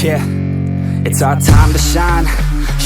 Yeah, it's our time to shine.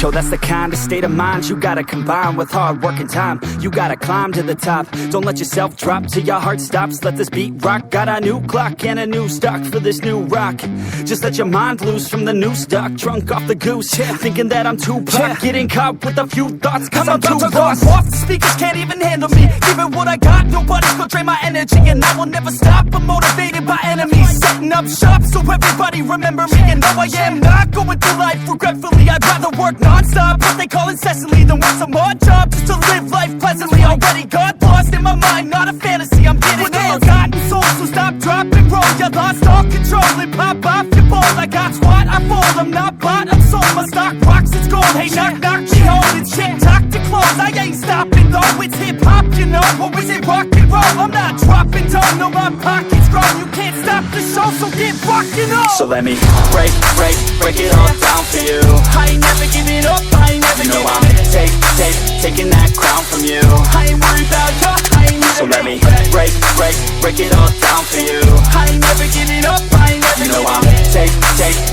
Yo, that's the kind of state of mind you gotta combine with hard work and time. You gotta climb to the top. Don't let yourself drop till your heart stops. Let this beat rock. Got a new clock and a new stock for this new rock. Just let your mind loose from the new stock. Drunk off the goose, thinking that I'm Tupac. Getting caught with a few thoughts cause I'm too lost. Off the speakers can't even handle me. Giving what I got, nobody's gonna drain my energy. And I will never stop, I'm motivated by enemies. Setting up shop so everybody remember me. And no, I am not going through life regretfully. I'd rather work non-stop, what they call incessantly, than work some more job just to live life pleasantly. Already got lost in my mind, not a fantasy. I'm getting with a forgotten soul, so stop, drop, and roll. You lost all control and pop off your ball. I got squat, I fall, I'm not bought, I'm sold. My stock rocks, it's gold. Hey, knock, knock, she holding shit, talk to close. I ain't stopping though, it's hip-hop, you know. Or is it rock and roll? I'm not dropping down, no, my pocket's grown. You can't stop the show, so get rockin' on. So let me break it all down for you. I ain't never giving up, I ain't never giving up. Taking that crown from you. I ain't worried about you, I ain't never. So let me break it all down for you. I ain't never giving up, I ain't never giving up.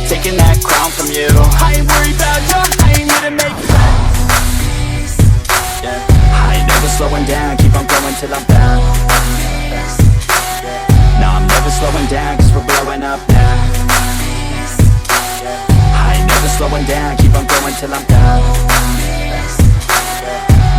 Taking that crown from you. I ain't worried about you, I ain't here to make friends. Yeah. I ain't never slowing down, keep on going till I'm down. No, I'm never slowing down, cause we're blowing up now. I ain't never slowing down, keep on going till I'm down.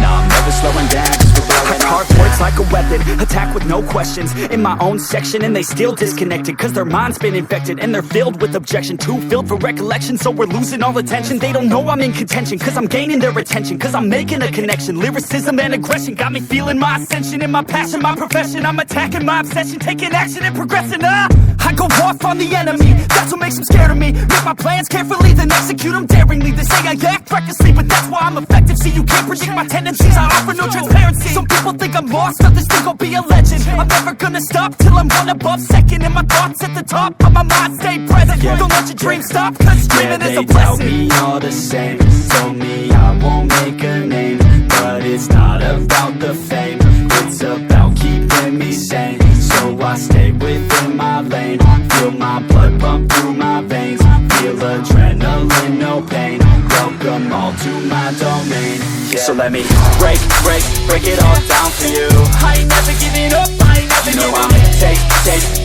No, I'm never slowing down, cause we're blowing up. Hard words like a weapon, attack with no questions. In my own section and they still disconnected, cause their mind's been infected and they're filled with objection. Too filled for recollection, so we're losing all attention. They don't know I'm in contention, cause I'm gaining their attention. Cause I'm making a connection, lyricism and aggression got me feeling my ascension. In my passion, my profession, I'm attacking my obsession. Taking action and progressing, I go off on the enemy, that's what makes them scared of me. Make my plans carefully, then execute them daringly. They say I act recklessly, but that's why I'm effective. See, you can't predict my tendencies, I offer no transparency. Some people think I'm lost, others think I'll be a legend. I'm never gonna stop till I'm one above second. And my thoughts at the top, but my mind stay present. Don't let your dreams stop, cause dreaming is a blessing. They tell me all the same, told me I won't make a name. But it's not about the fame, it's about keeping me sane. So I stay within my lane, feel my blood pump through my veins. Feel adrenaline, no pain, welcome all to my domain. Yeah. So let me break it all down for you. I ain't never giving up, I ain't never giving up. I'm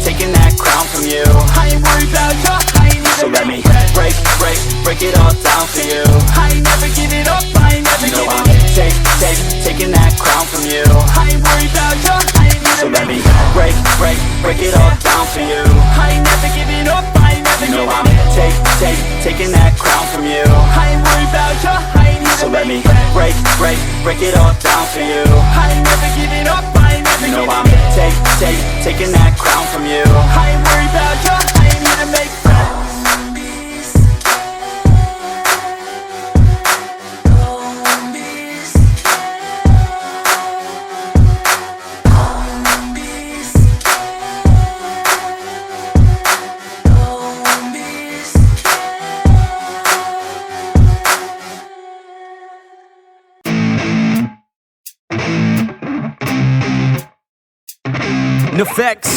taking that crown from you. I ain't worried about you, I ain't never. So let me break it all down for you. I ain't never giving up, I ain't never giving up. I'm taking that crown from you. I ain't worried about you, I ain't never. So let me break it all down for you. I ain't never giving up, I ain't never giving up. I'm taking that crown from you. I ain't worried about you, I ain't never. So let me break it all down for you. I ain't never giving up, I ain't never giving up. I'm taking that crown from you. I ain't worried about you, I ain't here to make friends. NEFFEX.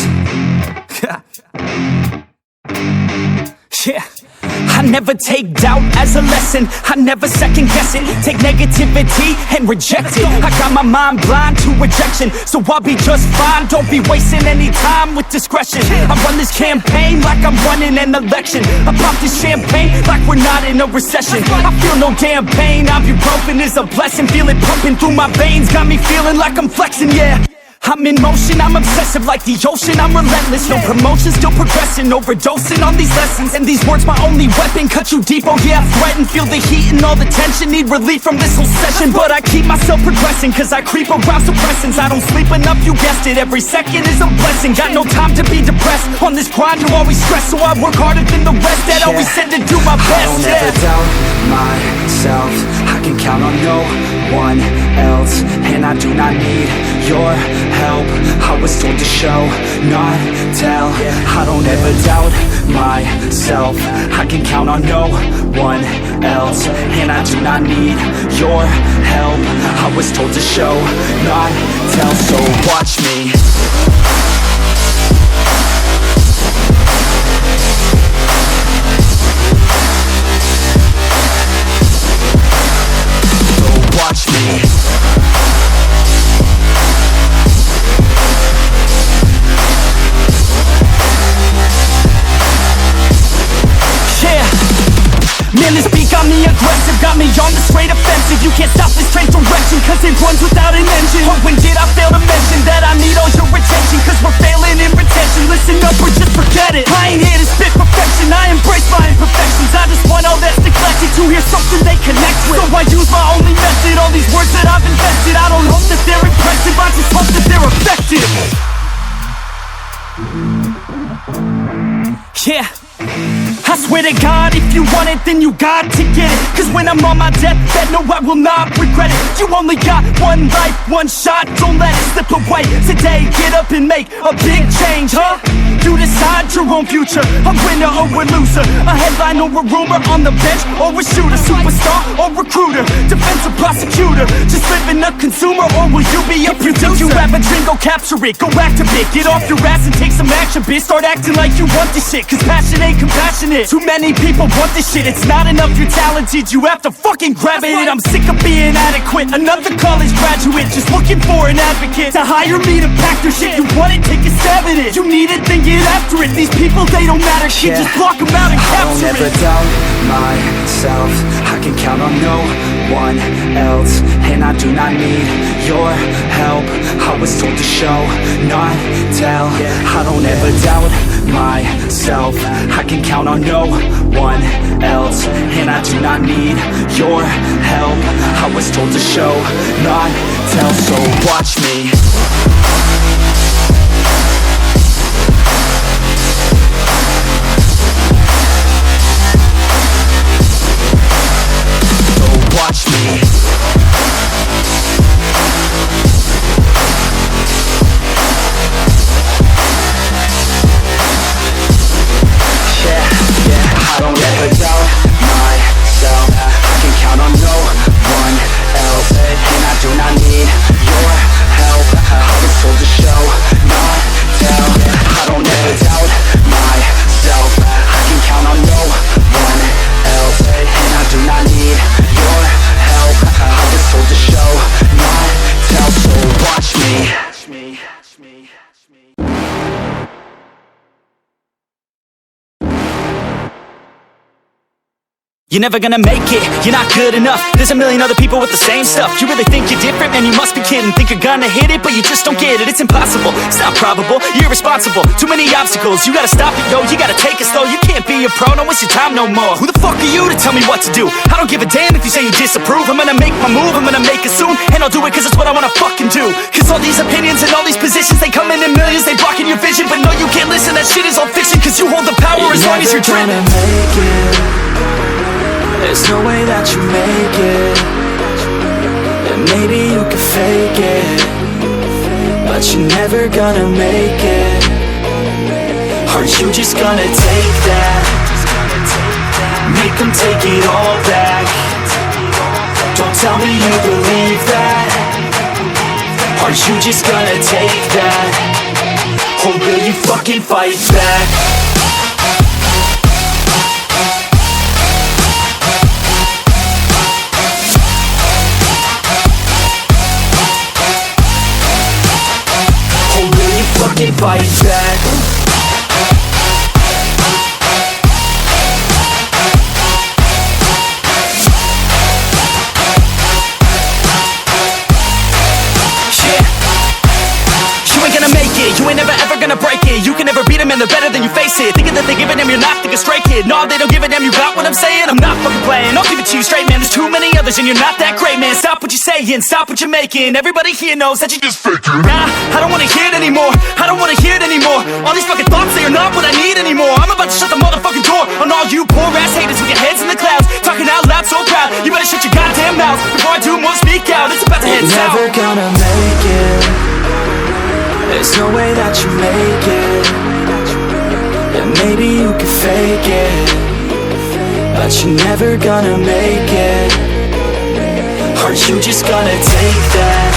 Yeah. I never take doubt as a lesson, I never second guess it. Take negativity and reject it. I got my mind blind to rejection, so I'll be just fine. Don't be wasting any time with discretion. I run this campaign like I'm running an election. I pop this champagne like we're not in a recession. I feel no damn pain, ibuprofen is a blessing. Feel it pumping through my veins, got me feeling like I'm flexing, yeah. I'm in motion, I'm obsessive like the ocean, I'm relentless. No promotion, still progressing, overdosing on these lessons. And these words my only weapon, cut you deep, oh yeah, I threaten. Feel the heat and all the tension, need relief from this whole session. But I keep myself progressing, cause I creep around suppressants. I don't sleep enough, you guessed it, every second is a blessing. Got no time to be depressed, on this grind you always stress. So I work harder than the rest, that always said to do my best. I don't ever doubt myself, I can count on no one else. And I do not need your help, I was told to show, not tell. I don't ever doubt myself, I can count on no one else. And I do not need your help, I was told to show, not tell. So watch me. And this beat got me aggressive, got me on the straight offensive. You can't stop this train direction, cause it runs without an engine. Oh, when did I fail to mention that I need all your attention? Cause we're failing in retention. Listen up or just forget it. I ain't here to spit perfection, I embrace my imperfections. I just want all that's neglected to hear something they connect with. So I use my only method, all these words that I've invested. I don't hope that they're impressive, I just hope that they're effective. Yeah, I swear to God, if you want it, then you got to get it. Cause when I'm on my deathbed, no, I will not regret it. You only got one life, one shot, don't let it slip away. Today, get up and make a big change, huh? You decide your own future, a winner or a loser, a headline or a rumor, on the bench or a shooter, superstar or recruiter, defensive prosecutor, just living a consumer, or will you be a producer? If you have a dream, go capture it, go active it, get off your ass and take some action, bitch. Start acting like you want this shit, cause passion ain't compassionate. Too many people want this shit, it's not enough you're talented, you have to fucking grab it. I'm sick of being adequate, another college graduate, just looking for an advocate to hire me to pack their shit. You want it, take a stab at it, you need it, then get after it. These people, they don't matter, shit, just block them out and capture it. I don't ever doubt myself, I can count on no one else, and I do not need your help. I was told to show, not tell. I don't ever doubt myself, I can count on no one else, and I do not need your help. I was told to show, not tell, so watch me. Watch me. I don't ever doubt myself, I can count on no one else, and I do not need your help. I was told to show, not tell. I don't ever doubt myself, I can count on no one else, and I do not need your help. I was told to show, not tell, so watch me. You're never gonna make it, you're not good enough. There's a million other people with the same stuff. You really think you're different? Man, you must be kidding. Think you're gonna hit it, but you just don't get it. It's impossible, it's not probable, you're irresponsible. Too many obstacles, you gotta stop it, yo. You gotta take it slow, you can't be a pro, don't waste your time no more. Who the fuck are you to tell me what to do? I don't give a damn if you say you disapprove. I'm gonna make my move, I'm gonna make it soon, and I'll do it cause it's what I wanna fucking do. Cause all these opinions and all these positions, they come in millions, they blocking your vision. But no, you can't listen, that shit is all fiction. Cause you hold the power as long as you're driven. There's no way that you make it, and maybe you can fake it, but you're never gonna make it. Are you just gonna take that? Make them take it all back. Don't tell me you believe that. Are you just gonna take that? Or will you fucking fight back? Fucking fight back. You ain't gonna make it, you ain't never ever gonna break it. You can never beat them and they're better than you face it. Thinking that they give a damn, you're not, think a stray kid. No, they don't give a damn, you got what I'm saying? I'm not fucking playing, I'll give it to you straight, man. There's too many others and you're not that great, man. Stop what you're saying, stop what you're making. Everybody here knows that you just faking. Nah, I don't wanna hear it anymore, I don't wanna hear it anymore. All these fucking thoughts, they are not what I need anymore. I'm about to shut the motherfucking door on all you poor ass haters with your heads in the clouds, talking out loud so proud. You better shut your goddamn mouth before I do more speak out. It's about to head south. Never gonna make it, there's no way that you make it, and maybe you can fake it, but you're never gonna make it. Are you just gonna take that?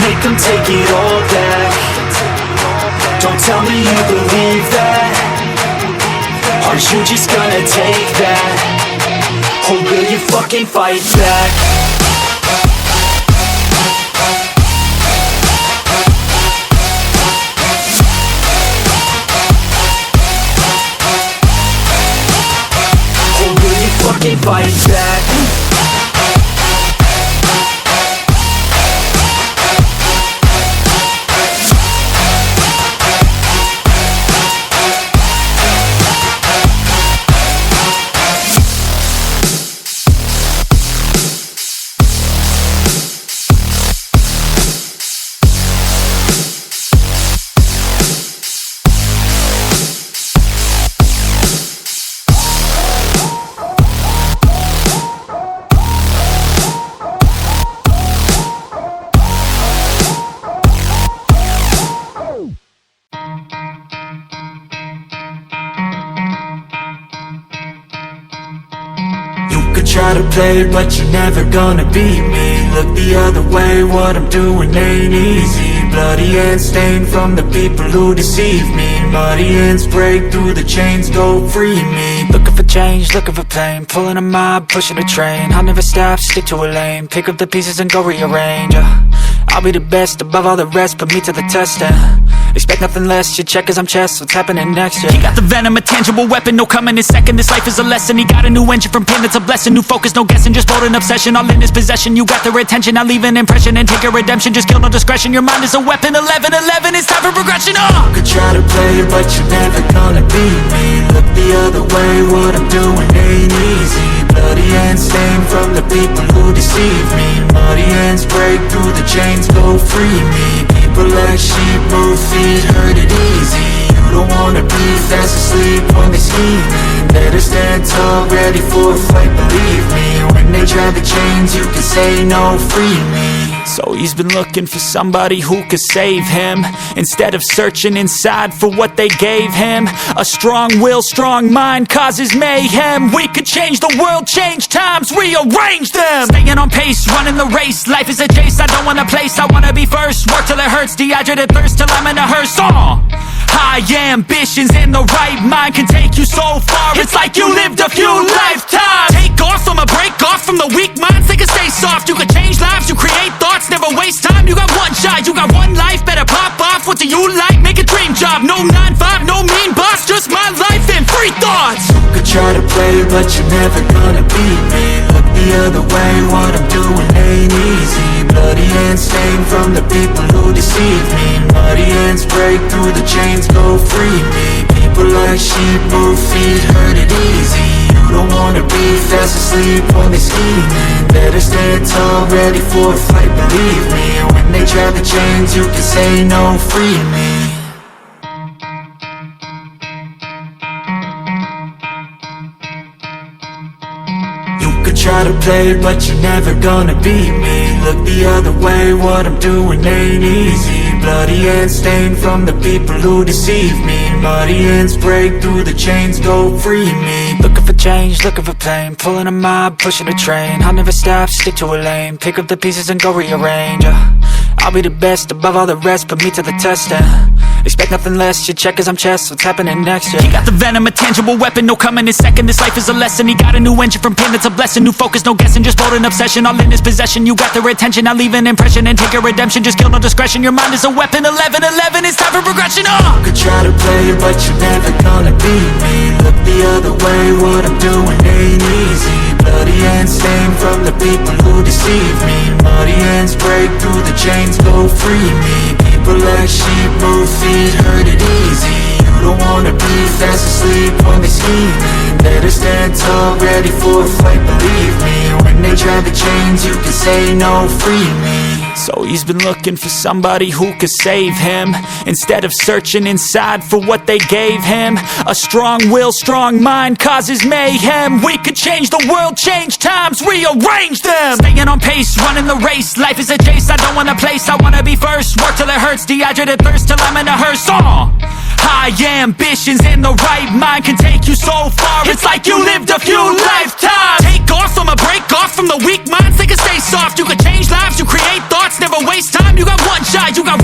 Make them take it all back. Don't tell me you believe that. Are you just gonna take that? Or will you fucking fight back? fight back. Try to play, but you're never gonna beat me. Look the other way, what I'm doing ain't easy. Bloody hands stained from the people who deceive me. Muddy hands break through the chains, go free me. Looking for change, looking for pain. Pulling a mob, pushing a train. I'll never stop, stick to a lane. Pick up the pieces and go rearrange. I'll be the best above all the rest, put me to the test and expect nothing less, your check as I'm chess. What's happening next, yeah. He got the venom, a tangible weapon, no coming in second. This life is a lesson, he got a new engine from pain, that's a blessing. New focus, no guessing, just bold and obsession. All in his possession, you got their attention. I'll leave an impression and take a redemption. Just kill, no discretion, your mind is a weapon. 11-11, it's time for progression, You could try to play, but you're never gonna beat me. Look the other way, what I'm doing ain't easy. Bloody hands stained from the people who deceive me. Muddy hands break through the chains, go free me. People like sheep move feet, hurt it easy. You don't wanna be fast asleep when they scheming. Better stand tall, ready for a fight, believe me. When they try the chains, you can say no, free me. So he's been looking for somebody who could save him, instead of searching inside for what they gave him. A strong will, strong mind causes mayhem. We could change the world, change times, rearrange them. Staying on pace, running the race. Life is a chase, I don't want a place, I wanna be first. Work till it hurts, dehydrated thirst till I'm in a hearse. High ambitions and the right mind can take you so far. It's like you lived a few lifetimes. Take off from a break off from the weak minds, they can stay soft. You can change lives, you create thoughts, never waste time. You got one shot, you got one life, better pop off. What do you like? Make a dream job. No 9-5, no mean boss, just my life and free thoughts. You could try to play, but you're never gonna beat me. Look the other way, what I'm doing ain't easy. Bloody hands stained from the people who deceive me. Muddy hands break through the chains, go free me. People like sheep move feet, hurt it easy. You don't wanna be fast asleep when they scheming. Better stand tall, ready for a fight, believe me. When they try the chains, you can say no, free me. Try to play, but you're never gonna beat me. Look the other way, what I'm doing ain't easy. Bloody hands stained from the people who deceive me. Muddy hands break through the chains, go free me. Looking for change, looking for pain. Pulling a mob, pushing a train. I'll never stop, stick to a lane. Pick up the pieces and go rearrange. I'll be the best above all the rest, put me to the test and expect nothing less, your check as I'm chess. What's happening next, yeah. He got the venom, a tangible weapon, no coming in second. This life is a lesson, he got a new engine from pain, that's a blessing. New focus, no guessing, just bold and obsession. All in his possession, you got their attention. I'll leave an impression and take a redemption. Just kill, no discretion, your mind is a weapon. 11-11, it's time for progression, You could try to play, but you're never gonna beat me. Look the other way, what I'm doing ain't easy. Bloody hands stained from the people who deceive me. Muddy hands break through the chains, go free me. People like sheep move feet, hurt it easy. You don't wanna be fast asleep when they scheming. Better stand tall, ready for a fight, believe me. When they try the chains, you can say no, free me. So he's been looking for somebody who could save him, instead of searching inside for what they gave him. A strong will, strong mind causes mayhem. We could change the world, change times, rearrange them. Staying on pace, running the race. Life is a chase, I don't want a place, I wanna be first. Work till it hurts, dehydrated thirst till I'm in a hearse. High ambitions and the right mind can take you so far. It's like you lived a few lifetimes. Take off from a break off from the weak minds, they can stay soft. You can change lives, you create thoughts, never waste time. You got one shot, you got